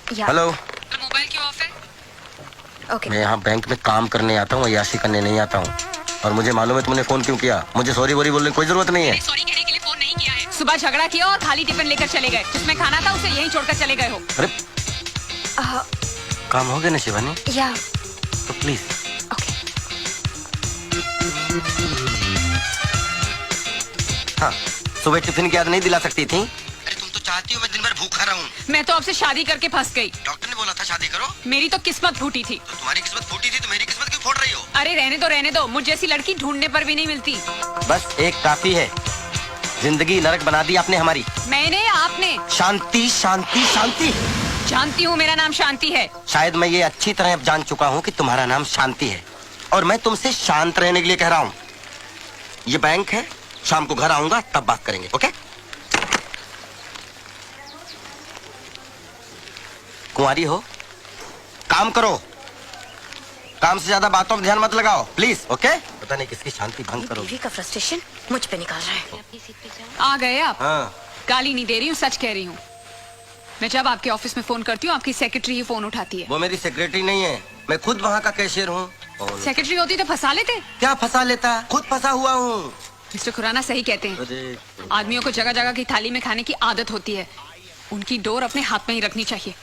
Hello. Mobile क्यों of है? Okay. मैं यहाँ बैंक में काम करने आता हूँ, याशी करने नहीं आता हूँ। और मुझे मालूम है तुमने फोन क्यों किया। मुझे सॉरी वॉरी बोलने की कोई जरूरत नहीं है। सॉरी कहने के लिए फोन नहीं किया है। सुबह झगड़ा किया और खाली टिफिन लेकर चले गए। जिसमें खाना था उसे यहीं छोड़कर चले गए हो। अरे काम हो गया ना शिवानी? या तो प्लीज। ओके। हाँ, सुबह टिफिन की याद नहीं दिला सकती थी? अरे तुम तो चाहती हो मैं दिन भर भूखा रहूं। मैं तो आपसे शादी करके फंस गई। डॉक्टर ने बोला था शादी करो। मेरी तो किस्मत फूटी थी। तो तुम्हारी किस्मत फूटी थी तो मेरी किस्मत क्यों फोड़ रही हो? अरे रहने दो। मुझ जैसी लड़की ढूंढने पर भी नहीं मिलती। बस एक काफी है। जिंदगी नरक बना दी आपने हमारी। मैंने आपने। शांति शांति शांति। जानती हूँ मेरा नाम शांति है। शायद मैं ये अच्छी तरह अब जान चुका हूँ कि तुम्हारा नाम शांति है और मैं तुमसे शांत रहने के लिए कह रहा हूँ। ये बैंक है, शाम को घर आऊंगा तब बात करेंगे। ओके? कुंवारी हो, काम करो। काम से ज्यादा बातों पर ध्यान मत लगाओ प्लीज। ओके? पता नहीं किसकी शांति भंग करो। बीवी का फ्रस्ट्रेशन मुझ पे निकाल रहा है। आ गए आप? हाँ। गाली नहीं दे रही हूँ, सच कह रही हूँ। मैं जब आपके ऑफिस में फोन करती हूँ आपकी सेक्रेटरी ही फोन उठाती है। वो मेरी सेक्रेटरी नहीं है, मैं खुद वहाँ का कैशियर हूँ। सेक्रेटरी होती तो फंसा लेते। क्या फंसा लेता? खुद फंसा हुआ हूँ। मिस्टर खुराना सही कहते हैं। आदमियों को जगह जगह की थाली में खाने की आदत होती है। उनकी डोर अपने हाथ में ही रखनी चाहिए।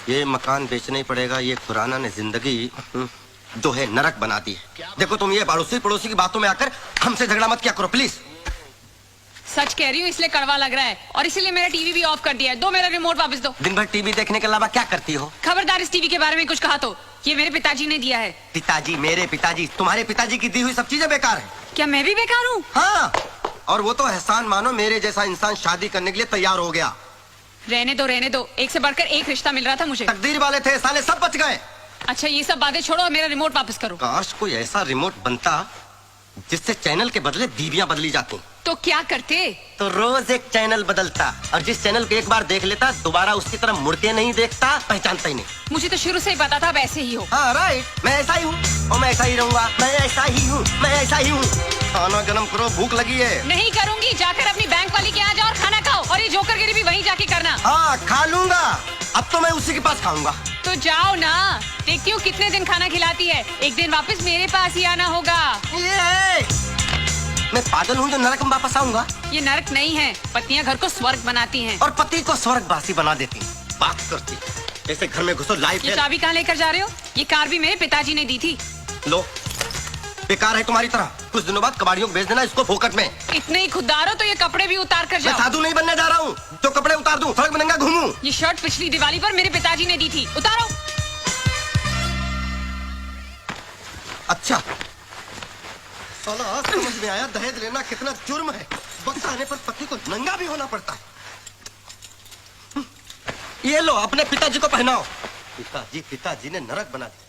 ये मकान बेचना ही पड़ेगा। ये खुराना ने जिंदगी जो है नरक बना दी है। देखो तुम ये पड़ोसी पड़ोसी की बातों में आकर हमसे झगड़ा मत किया करो प्लीज। सच कह रही हूँ इसलिए कड़वा लग रहा है और इसीलिए मेरा टीवी भी ऑफ कर दिया है। दो मेरा रिमोट वापस दो। दिन भर टीवी देखने के अलावा क्या करती हो? खबरदार इस टीवी के बारे में कुछ कहा तो ये मेरे पिताजी ने दिया है। पिताजी? मेरे पिताजी? तुम्हारे पिताजी की दी हुई सब चीजें बेकार है। क्या मैं भी बेकार हूँ? हाँ, और वो तो एहसान मानो मेरे जैसा इंसान शादी करने के लिए तैयार हो गया। रहने दो। एक से बढ़कर एक रिश्ता मिल रहा था मुझे। तकदीर वाले थे, साले सब बच गए। अच्छा ये सब बातें छोड़ो और मेरा रिमोट वापस करो। काश कोई ऐसा रिमोट बनता जिससे चैनल के बदले बीवियां बदली जाती। तो क्या करते? तो रोज एक चैनल बदलता और जिस चैनल को एक बार देख लेता दोबारा उसकी तरफ मुड़ के नहीं देखता, पहचानता ही नहीं। मुझे तो शुरू से ही पता था आप ऐसे ही हो। हाँ राइट, मैं ऐसा ही हूँ और मैं ऐसा ही रहूंगा। मैं ऐसा ही हूँ, मैं ऐसा ही हूँ। खाना गरम करो, भूख लगी है। नहीं करूंगी, जाकर अपनी बैंक वाली के यहाँ जाओ और खाना खाओ और ये जोकरगिरी भी वहीं जाके करना। हाँ खा लूंगा, अब तो मैं उसी के पास खाऊंगा। तो जाओ ना, देखती हूँ कितने दिन खाना खिलाती है। एक दिन वापस मेरे पास ही आना होगा। मैं पागल हूँ जो नरक में वापस आऊंगा? ये नरक नहीं है, पत्नियां घर को स्वर्ग बनाती हैं। और पति को स्वर्गवासी बना देती। बात करती जैसे घर में घुसो लाइफ। ये चाबी कहाँ लेकर जा रहे हो? ये कार भी मेरे पिताजी ने दी थी। लो, बेकार है तुम्हारी तरह। कुछ दिनों बाद कबाड़ियों को बेच देना इसको फोकट में। इतने ही खुददार हो तो ये कपड़े भी उतार कर मैं जाओ। साधु नहीं बनने जा रहा हूँ जो कपड़े उतार दूं, सड़क में नंगा घूमूं। ये शर्ट पिछली दिवाली पर मेरे पिताजी ने दी थी, उतारो। अच्छा, साला आज समझ में आया दहेज लेना कितना जुर्म है। वक्त आने पर पति को नंगा भी होना पड़ता है। ये लो अपने पिताजी को पहनाओ। पिताजी ने नरक बना दिया।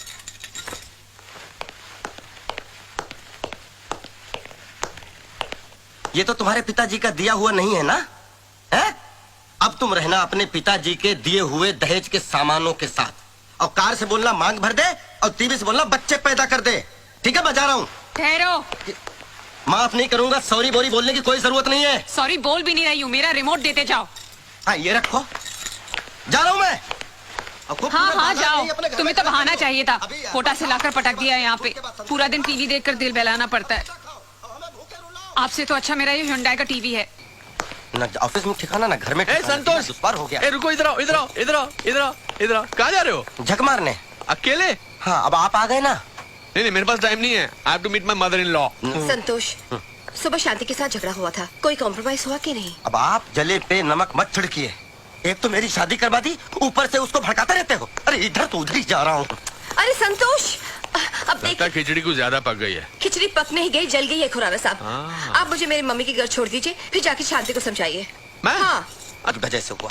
ये तो तुम्हारे पिताजी का दिया हुआ नहीं है ना? है? अब तुम रहना अपने पिताजी के दिए हुए दहेज के सामानों के साथ। और कार से बोलना मांग भर दे और टीवी से बोलना बच्चे पैदा कर दे। ठीक है, बजा रहा हूँ। ठहरो। माफ नहीं करूंगा, सॉरी बोरी बोलने की कोई जरूरत नहीं है। सॉरी बोल भी नहीं रही हूँ, मेरा रिमोट देते जाओ। हाँ ये रखो, जा रहा हूँ मैं। हाँ जाओ। तुम्हें तो बहाना चाहिए था। कोटा से लाकर पटक दिया है यहाँ पे। पूरा दिन टीवी देखकर दिल बहलाना पड़ता है। आपसे तो अच्छा मेरा ये हुंडई का टीवी है। ना ऑफिस में ठिकाना ना घर में। संतोष, दुश्वार हो गया। रुको, इधर आओ। कहाँ जा रहे हो? झक मारने। अकेले? हाँ, अब आप आ गए ना। नहीं, मेरे पास टाइम नहीं है। I have to meet my mother-in-law. संतोष, सुबह शांति के साथ झगड़ा हुआ था, कोई कॉम्प्रोमाइज हुआ कि नहीं? अब आप जले पे नमक मत छिड़किए। एक तो मेरी शादी करवा दी, ऊपर से उसको भड़काते रहते हो। अरे इधर तो उधर ही जा रहा हूँ। अरे संतोष, अब लगता है खिचड़ी कुछ ज्यादा पक गई है। खिचड़ी पक नहीं गई, जल गई है खुराना साहब। आप मुझे मेरी मम्मी के घर छोड़ दीजिए, फिर जाके शांति को समझाइए। मैं? हाँ। अब वजह से हुआ।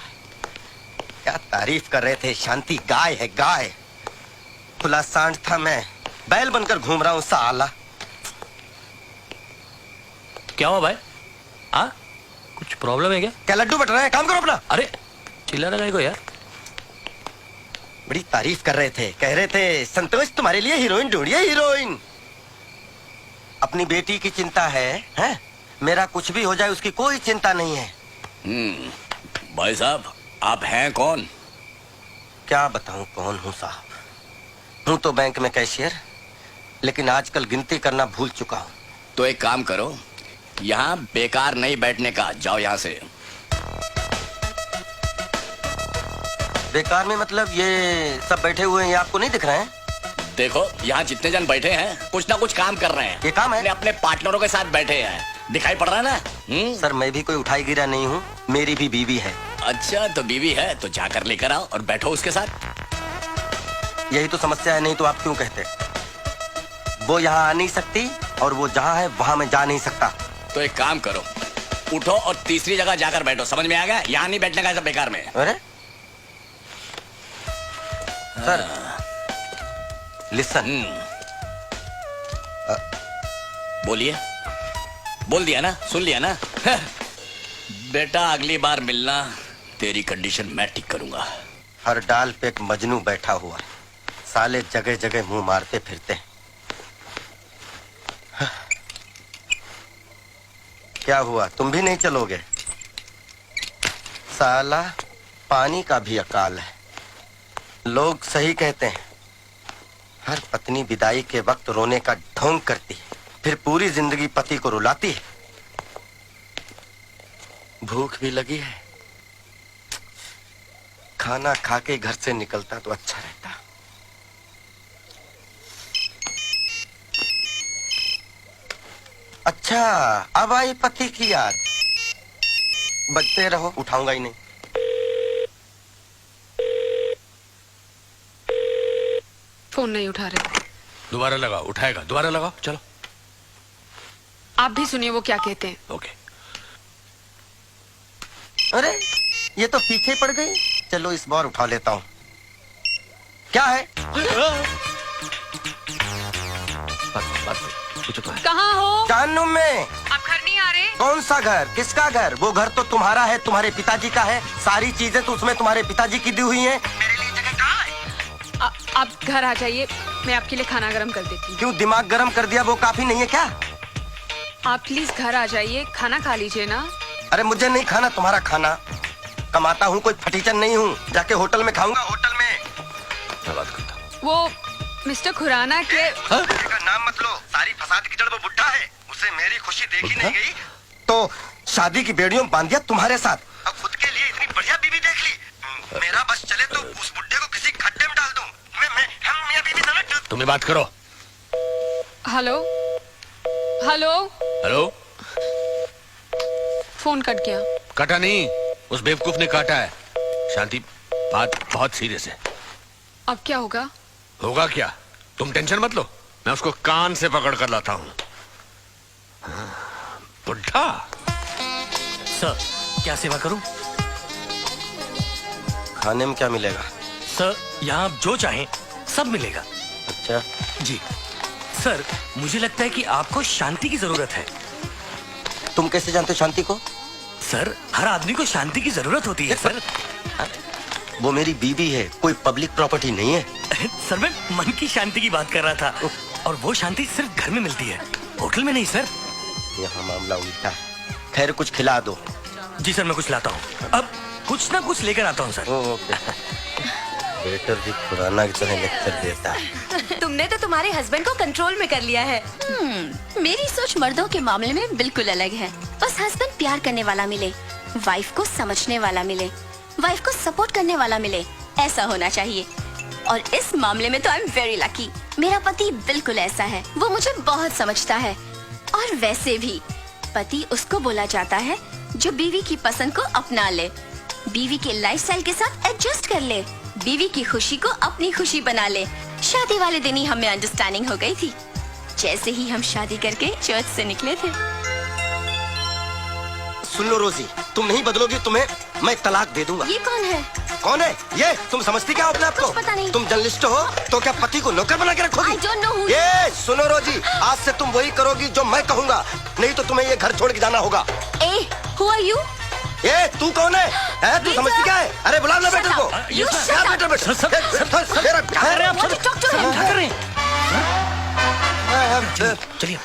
क्या तारीफ कर रहे थे, शांति गाय है गाय। खुला सांड था, मैं बैल बनकर घूम रहा हूँ साला। क्या हुआ भाई? कुछ प्रॉब्लम है क्या? क्या लड्डू बट रहे हैं? काम करो अपना। अरे चिल्ला रहा है को यार। बड़ी तारीफ कर रहे थे, कह रहे थे संतोष तुम्हारे लिए हीरोइन ढूंढिए, हीरोइन। अपनी बेटी की चिंता है? मेरा कुछ भी हो जाए उसकी कोई चिंता नहीं है। भाई साहब, आप हैं कौन? क्या बताऊं कौन हूं साहब। हूं तो बैंक में कैशियर, लेकिन आजकल गिनती करना भूल चुका हूं। तो एक काम करो, यहाँ बेकार नहीं बैठने का, जाओ यहाँ से। बेकार में मतलब ये सब बैठे हुए हैं, ये आपको नहीं दिख रहे हैं? देखो यहाँ जितने जन बैठे हैं कुछ ना कुछ काम कर रहे हैं। ये काम है? अपने पार्टनरों के साथ बैठे हैं, दिखाई पड़ रहा है ना? सर मैं भी कोई उठाई गिरा नहीं हूँ, मेरी भी बीवी है। अच्छा तो बीवी है तो जाकर लेकर आओ और बैठो उसके साथ। यही तो समस्या है, नहीं तो आप क्यों कहते? वो यहाँ आ नहीं सकती और वो जहाँ है वहाँ मैं जा नहीं सकता। तो एक काम करो, उठो और तीसरी जगह जाकर बैठो। समझ में आ गया? यहाँ नहीं बैठने का, सब बेकार में। अरे सर लिसन। बोलिए। बोल दिया ना, सुन लिया ना? बेटा अगली बार मिलना, तेरी कंडीशन मैं ठीक करूंगा। हर डाल पे एक मजनू बैठा हुआ, साले जगह जगह मुंह मारते फिरते हैं। क्या हुआ, तुम भी नहीं चलोगे? साला पानी का भी अकाल है। लोग सही कहते हैं, हर पत्नी विदाई के वक्त रोने का ढोंग करती है, फिर पूरी जिंदगी पति को रुलाती है। भूख भी लगी है, खाना खा के घर से निकलता तो अच्छा रहता। अच्छा अब आई पति की याद। बजते रहो, उठाऊंगा ही नहीं। फोन नहीं उठा रहे। दोबारा लगाओ, उठाएगा, दोबारा लगाओ, चलो। आप भी सुनिए वो क्या कहते हैं। ओके। अरे ये तो पीछे पड़ गई। चलो इस बार उठा लेता हूँ। क्या है? कहाँ हो? जहन्नुम में। आप घर नहीं आ रहे? कौन सा घर? किसका घर? वो घर तो तुम्हारा है, तुम्हारे पिताजी का है। सारी चीजें तो उसमें तुम्हारे पिताजी की दी हुई हैं। मेरे लिए जगह कहाँ है? आप घर आ जाइए, मैं आपके लिए खाना गर्म कर देती हूँ। क्यों दिमाग गर्म कर दिया, वो काफी नहीं है क्या? आप प्लीज घर आ जाइए, खाना खा लीजिए ना। अरे मुझे नहीं खाना तुम्हारा खाना। कमाता हूँ, कोई फटीचन नहीं हूँ। जाके होटल में खाऊंगा, होटल में। मैं बात करता हूँ। वो मिस्टर खुराना के का नाम मत लो, सारी फसाद की जड़ वो बुढ़ा है। उसे मेरी खुशी देखी नहीं गई तो शादी की बेड़ियों में बांध दिया तुम्हारे साथ। अब खुद के लिए इतनी बढ़िया बीवी देख ली। मेरा बस चले तो उस बुढ़े को किसी खड्डे में डाल दूं। हम मियां बीवी दोनों। तुम्हें बात करो। Hello hello. Hello. Phone cut गया। कटा नहीं, उस बेवकूफ ने काटा है। शांति, बात बहुत सीरियस है। अब क्या होगा? होगा क्या, तुम टेंशन मत लो, मैं उसको कान से पकड़ कर लाता हूँ। बुढ़ा। सर क्या सेवा करूं? खाने में क्या मिलेगा? सर यहाँ आप जो चाहें सब मिलेगा। अच्छा जी सर, मुझे लगता है कि आपको शांति की जरूरत है। तुम कैसे जानते हो शांति को? सर हर आदमी को शांति की जरूरत होती है सर। वो मेरी बीवी है, कोई पब्लिक प्रॉपर्टी नहीं है। सर मैं मन की शांति की बात कर रहा था, और वो शांति सिर्फ घर में मिलती है, होटल में नहीं सर। यहाँ मामला उल्टा है। खैर कुछ खिला दो। जी सर मैं कुछ लाता हूँ, अब कुछ ना कुछ लेकर आता हूँ सर। ओके। वेटर भी खुराना की तरह लेक्चर देता है। तुमने तो तुम्हारे हस्बैंड को कंट्रोल में कर लिया है। मेरी सोच मर्दों के मामले में बिल्कुल अलग है। बस हस्बैंड प्यार करने वाला मिले, वाइफ को समझने वाला मिले, वाइफ को सपोर्ट करने वाला मिले, ऐसा होना चाहिए। और इस मामले में तो आई एम वेरी लकी। मेरा पति बिल्कुल ऐसा है, वो मुझे बहुत समझता है। और वैसे भी पति उसको बोला जाता है जो बीवी की पसंद को अपना ले, बीवी के लाइफस्टाइल के साथ एडजस्ट कर ले, बीवी की खुशी को अपनी खुशी बना ले। शादी वाले दिन ही हमें अंडरस्टैंडिंग हो गई थी, जैसे ही हम शादी करके चर्च से निकले थे। सुन लो रोजी, तुम नहीं बदलोगी, तुम्हें मैं तलाक दे दूंगा। ये कौन है? कौन है ये? तुम समझती क्या हो अपने आप को? कुछ पता नहीं। तुम जर्नलिस्ट हो तो क्या पति को नौकर बना के रखोगी? I don't know who- ये सुनो रोजी, आज से तुम वही करोगी जो मैं कहूँगा, नहीं तो तुम्हें ये घर छोड़ के जाना होगा। ए, who are you? ये तू कौन है? तू समझती क्या है? अरे बुला ले बेटे को। You shut क्या up. बेटे बेटे? सर, क्या कर रहे हैं आप? Want to talk to him? क्या कर रहे हैं? चलिए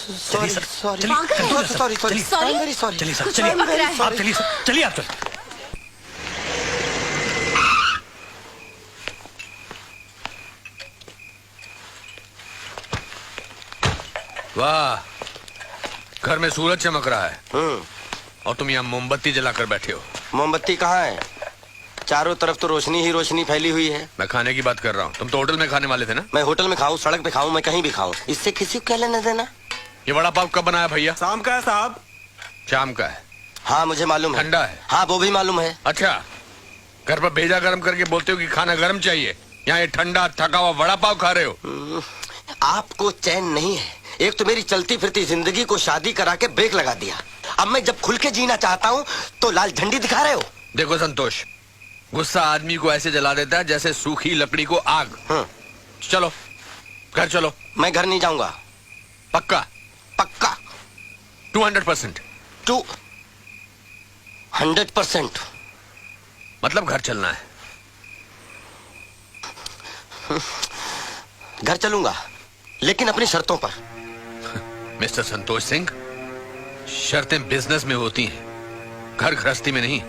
सॉरी सर, सॉरी चलिए, sorry sorry Sorry? Very sorry. चलिए सर, कुछ चलिए और पकड़ा है। आप चलिए सर, चलिए आप चलिए। वाह, घर में सूरज चमक रहा है और तुम यहाँ मोमबत्ती जलाकर बैठे हो। मोमबत्ती कहाँ है? चारों तरफ तो रोशनी ही रोशनी फैली हुई है। मैं खाने की बात कर रहा हूँ। तुम तो होटल में खाने वाले थे ना? मैं होटल में खाऊं, सड़क पे खाऊं, मैं कहीं भी खाऊं, इससे किसी को क्या लेना देना? ये वड़ा पाव कब बनाया भैया? शाम का है साहब। शाम का है? हाँ मुझे मालूम है। ठंडा है? हाँ वो भी मालूम है। अच्छा, घर पर भेजा गरम करके बोलते हो कि खाना गरम चाहिए, यहाँ ये ठंडा थका हुआ वड़ा पाव खा रहे हो। आपको चैन नहीं है। एक तो मेरी चलती फिरती जिंदगी को शादी करा के ब्रेक लगा दिया। अब मैं जब खुल के जीना चाहता हूँ तो लाल झंडी दिखा रहे हो। देखो संतोष, गुस्सा आदमी को ऐसे जला देता है जैसे सूखी लकड़ी को आग। चलो घर चलो। मैं घर नहीं जाऊंगा। पक्का? पक्का 200%? 200%। मतलब घर चलना है? घर चलूंगा लेकिन अपनी शर्तों पर। मिस्टर संतोष सिंह, शर्तें बिजनेस में होती हैं, घर गृहस्थी में नहीं।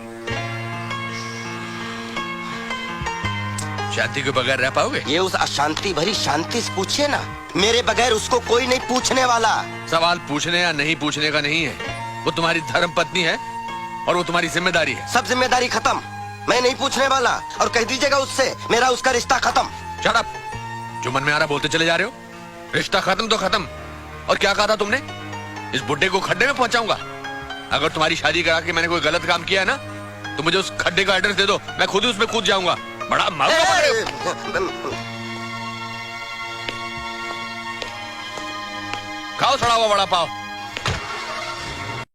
शांति के बगैर रह पाओगे? ये उस अशांति भरी शांति से पूछिए ना, मेरे बगैर उसको कोई नहीं पूछने वाला। सवाल पूछने या नहीं पूछने का नहीं है, वो तुम्हारी धर्म पत्नी है और वो तुम्हारी जिम्मेदारी है। सब जिम्मेदारी खत्म, मैं नहीं पूछने वाला। और कह दीजिएगा उससे मेरा उसका रिश्ता खत्म। शट अप, जो मन में आ रहा बोलते चले जा रहे हो। रिश्ता खत्म तो खत्म। और क्या कहा था तुमने? इस बुड्ढे को खड्डे में पहुंचाऊंगा। अगर तुम्हारी शादी करा के मैंने कोई गलत काम किया है ना, तो मुझे उस खड्डे का एड्रेस दे दो, मैं खुद ही उसमें कूद जाऊंगा। बड़ा मालूम पड़ रहे हो। खाओ सड़ा हुआ वड़ा पाव।